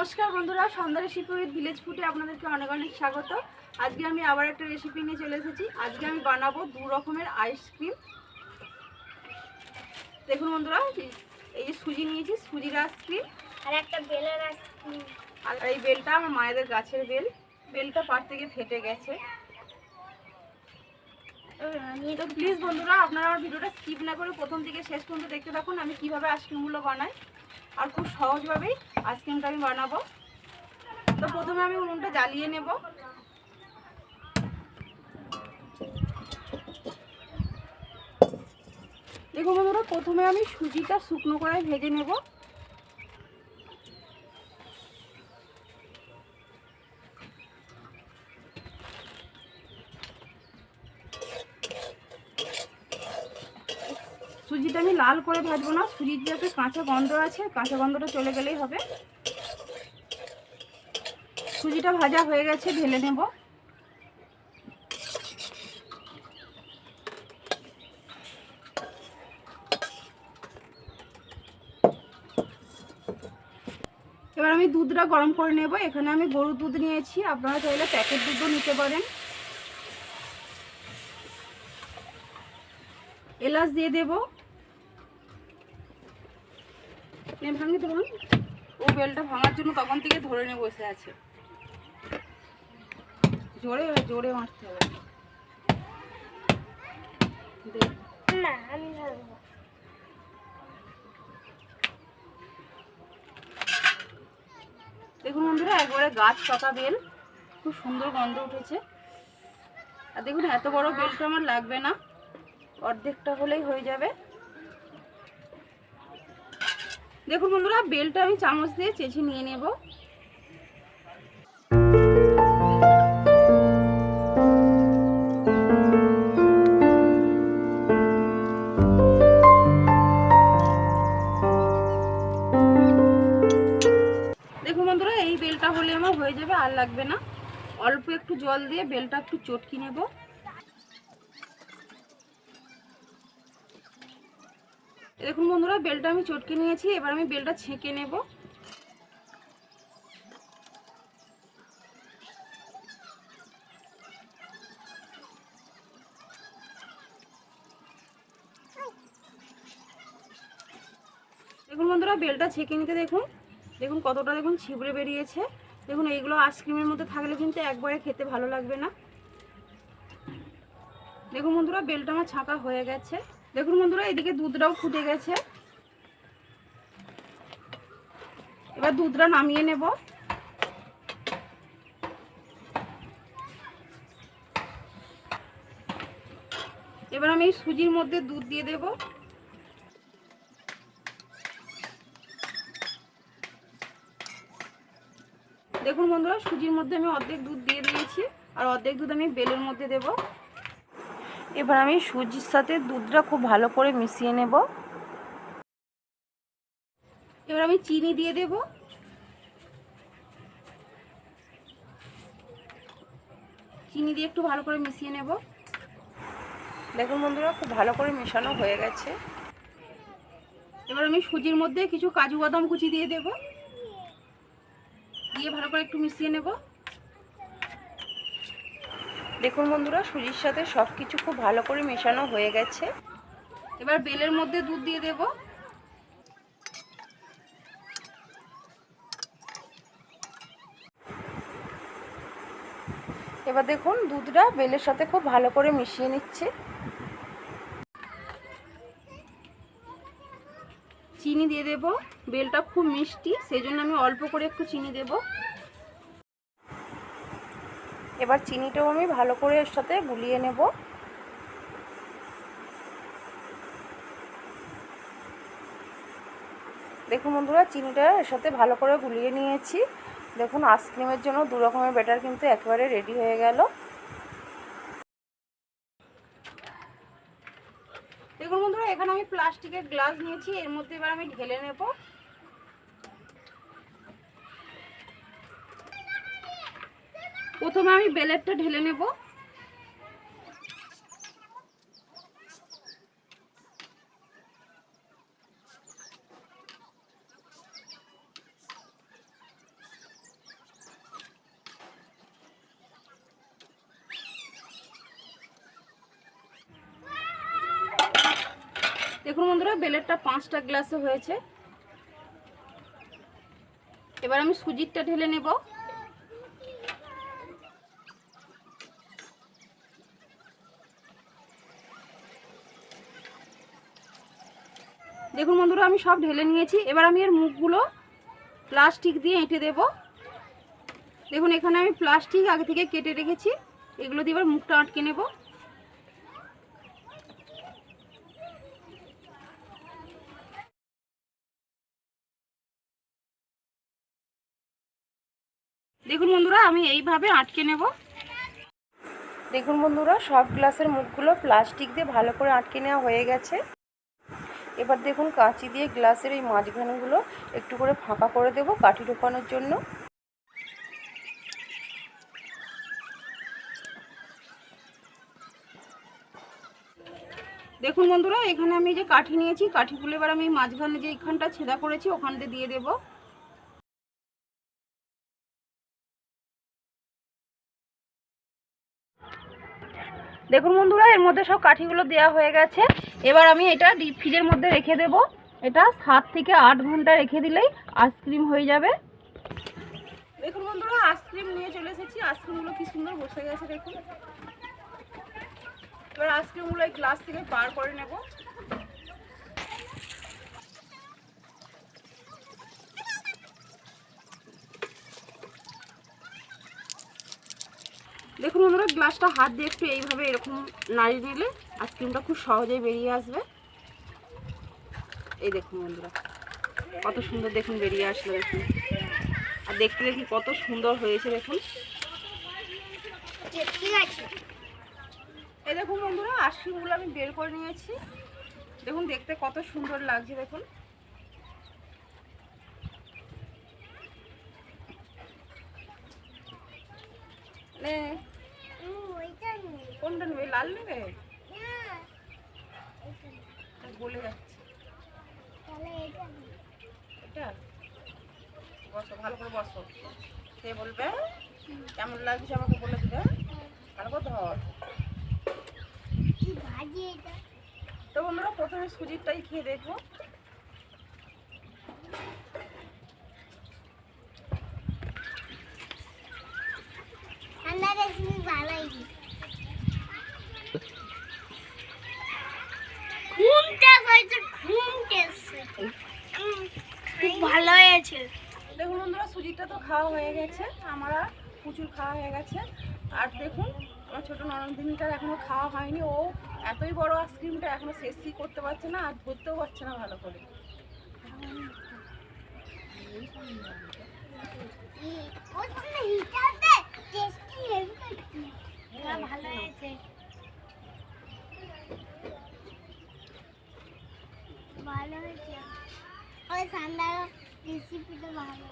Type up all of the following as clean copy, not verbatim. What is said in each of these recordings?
নমস্কার বন্ধুরা, সন্ধ্যা recipe with village ফুডে আপনাদেরকে অনেক অনেক স্বাগত। আজকে আমি আবার একটা রেসিপি নিয়ে চলে এসেছি। আজকে আমি বানাবো দু রকমের আইসক্রিম। দেখুন বন্ধুরা, এই যে সুজি নিয়েছি, সুজির আইসক্রিম আর একটা বেলের আইসক্রিম। আর এই বেলটা আমার মায়েদের গাছের বেল। বেলটা পাড় থেকে ফেটে গেছে। তো প্লিজ বন্ধুরা, আপনারা আমার ভিডিওটা স্কিপ না করে প্রথম থেকে শেষ পর্যন্ত দেখতে থাকুন আমি কিভাবে আইসক্রিমগুলো বানাই। আর খুব সহজভাবেই আইসক্রিমটা আমি বানাবো। তো প্রথমে আমি উনুনটা জ্বালিয়ে নেব। দেখুন বন্ধুরা, প্রথমে আমি সুজিটা শুকনো কড়াই ভেজে নেব। সুজিটা আমি লাল করে ভাজবো না, সুজির যে একটা কাঁচা গন্ধ আছে, কাঁচা গন্ধটা চলে গেলেই হবে। সুজিটা ভাজা হয়ে গেছে, ঢেলে নেব। এবার আমি দুধটা গরম করে নেব। এখানে আমি গরুর দুধ নিয়েছি, আপনারা চাইলে প্যাকেট দুধও নিতে পারেন। এলাচ দিয়ে দেব। ভাঙি ধরুন, ও বেলটা ভাঙার জন্য তখন থেকে ধরে নিয়ে বসে আছে। জোরে জোরে মারতে হবে। না, আমি ধরবো। দেখুন বন্ধুরা, একবারে গাছ পাকা বেল, খুব সুন্দর গন্ধ উঠেছে। আর দেখুন, এত বড় বেলটা আমার লাগবে না, অর্ধেকটা হলেই হয়ে যাবে। দেখুন বন্ধুরা, বেলটা আমি চামচ দিয়ে চেঁচে নিয়ে নেব। দেখুন বন্ধুরা, এই বেলটা হলে আমার হয়ে যাবে, আর লাগবে না। অল্প একটু জল দিয়ে বেলটা একটু চটকি নেব। দেখুন বন্ধুরা, বেলটা আমি চটকে নিয়েছি। এবার আমি বেলটা ছেঁকে নেব। দেখুন বন্ধুরা, বেলটা ছেঁকে নিতে দেখুন দেখুন কতটা দেখুন ছিবড়ে বেরিয়েছে। দেখুন, এইগুলো আইসক্রিমের মধ্যে থাকলে কিন্তু একবারে খেতে ভালো লাগবে না। দেখুন বন্ধুরা, বেলটা আমার ছাঁকা হয়ে গেছে। দেখুন বন্ধুরা, এদিকে দুধটাও ফুটে গেছে। এবার দুধটা নামিয়ে নেব। এবার আমি এই সুজির মধ্যে দুধ দিয়ে দেব। দেখুন বন্ধুরা, সুজির মধ্যে আমি অর্ধেক দুধ দিয়ে দিয়েছি, আর অর্ধেক দুধ আমি বেলের মধ্যে দেব। এবার আমি সুজির সাথে দুধটা খুব ভালো করে মিশিয়ে নেব। এবার আমি চিনি দিয়ে দেব। চিনি দিয়ে একটু ভালো করে মিশিয়ে নেব। দেখুন বন্ধুরা, খুব ভালো করে মেশানো হয়ে গেছে। এবার আমি সুজির মধ্যে কিছু কাজু বাদাম কুচি দিয়ে দেব, দিয়ে ভালো করে একটু মিশিয়ে নেব। দেখুন বন্ধুরা, সুজির সাথে সব কিছু খুব ভালো করে মেশানো হয়ে গেছে। এবার বেলের মধ্যে দুধ দিয়ে দেব। এবার দেখুন, দুধটা বেলের সাথে খুব ভালো করে মিশিয়ে নিচ্ছে। চিনি দিয়ে দেব। বেলটা খুব মিষ্টি, সেই জন্য আমি অল্প করে একটু চিনি দেব। এবার চিনিটাও আমি ভালো করে এর সাথে গুলিয়ে নেব। দেখুন বন্ধুরা, চিনিটা এর সাথে ভালো করে গুলিয়ে নিয়েছি। দেখুন, আইসক্রিমের জন্য দু রকমের ব্যাটার কিন্তু একেবারে রেডি হয়ে গেল। দেখুন বন্ধুরা, এখানে আমি প্লাস্টিকের গ্লাস নিয়েছি, এর মধ্যে এবার আমি ঢেলে নেব। প্রথমে আমি বেলেরটা ঢেলে নেব। দেখুন বন্ধুরা বেলেরটা 5টা গ্লাসে হয়েছে। এবার আমি সুজিটা ঢেলে নেব। দেখুন বন্ধুরা আমি সব ঢেলে নিয়েছি। এবার আমি এর মুখগুলো প্লাস্টিক দিয়ে এঁটে দেব। দেখুন এখানে আমি প্লাস্টিক আগে থেকে কেটে রেখেছি, এগুলো দিয়ে এবার মুখটা আটকে নেব। দেখুন বন্ধুরা আমি এইভাবে আটকে নেব। দেখুন বন্ধুরা সব গ্লাসের মুখগুলো প্লাস্টিক দিয়ে ভালো করে আটকে নেওয়া হয়ে গেছে। এবার দেখুন কাঁচি দিয়ে গ্লাসের এই মাঝখানগুলো একটু করে ফাঁকা করে দেব কাঠি ঢোকানোর জন্য। দেখুন বন্ধুরা এখানে আমি যে কাঠি নিয়েছি, কাঠিগুলো এবার আমি মাঝখানে যে এইখানটা ছেদা করেছি ওখানটা দিয়ে দেব। দেখুন বন্ধুরা এর মধ্যে সব কাঠিগুলো দেওয়া হয়ে গেছে। এবার আমি এটা ডিপ ফ্রিজের মধ্যে রেখে দেব। এটা 7 থেকে 8 ঘন্টা রেখে দিলেই আইসক্রিম হয়ে যাবে। দেখুন বন্ধুরা আইসক্রিম নিয়ে চলে এসেছি। আইসক্রিমগুলো কি সুন্দর বসে গেছে দেখুন। এবার আইসক্রিমগুলো এই গ্লাস থেকে বার করে নেব। দেখুন বন্ধুরা গ্লাসটা হাত দিয়ে একটু এইভাবে এরকম নাড়িয়ে নিলে আইসক্রিমটা খুব সহজেই বেরিয়ে আসবে। এই দেখুন বন্ধুরা কত সুন্দর দেখুন বেরিয়ে আসলো দেখুন। আর দেখতে দেখি কত সুন্দর হয়েছে দেখুন। এই দেখুন বন্ধুরা আইসক্রিমগুলো আমি বের করে নিয়েছি। দেখুন দেখতে কত সুন্দর লাগছে দেখুন। কোনটা নেবে? লাল নেবে? বলে যাচ্ছে এটা বসো, ভালো করে বসো। সে বলবে কেমন লাগছে আমাকে বলে দিবে। ভালো করে ধর। তো বন্ধুরা প্রথমে সুজিরটাই খেয়ে দেখবো। ভালো হয়েছে। দেখুন বন্ধুরা সুজিটা তো খাওয়া হয়ে গেছে, আমার প্রচুর খাওয়া হয়ে গেছে। আর দেখুন আমার ছোটো ননদিনীটার এখনো খাওয়া হয়নি। ও এতই বড় আইসক্রিমটা এখনো শেষই করতে পারছে না আর ধরতেও পারছে না ভালো করে। ভালো হয়েছে, ভালো হয়েছে। ওই সান্দার রেসিপিটা ভালো।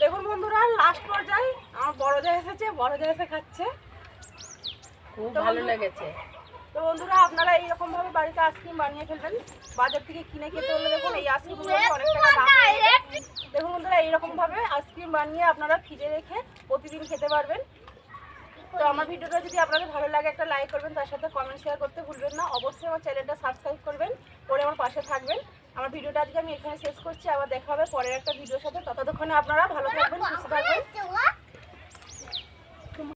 দেখুন বন্ধুরা লাস্ট পর্যায়ে আমার বড় যা এসেছে, বড় যা এসে খাচ্ছে, খুব ভালো লেগেছে। তো বন্ধুরা আপনারা এইরকম ভাবে বাড়িতে আইসক্রিম বানিয়ে ফেলবেন। বাজার থেকে কিনে খেতে হলে দেখুন এই আইসক্রিমগুলো অনেক টাকা দাম। দেখুন বন্ধুরা এইরকম ভাবে আইসক্রিম বানিয়ে আপনারা ফ্রিজে রেখে প্রতিদিন খেতে পারবেন। তো আমার ভিডিওটা যদি আপনাদের ভালো লাগে একটা লাইক করবেন, তার সাথে কমেন্ট শেয়ার করতে ভুলবেন না। অবশ্যই আমার চ্যানেলটা সাবস্ক্রাইব করবেন, করে আমার পাশে থাকবেন। আমার ভিডিওটা আজকে আমি এখানে শেষ করছি। আবার দেখা হবে পরের একটা ভিডিওর সাথে। ততক্ষণে আপনারা ভালো থাকবেন, সুস্থ থাকবেন।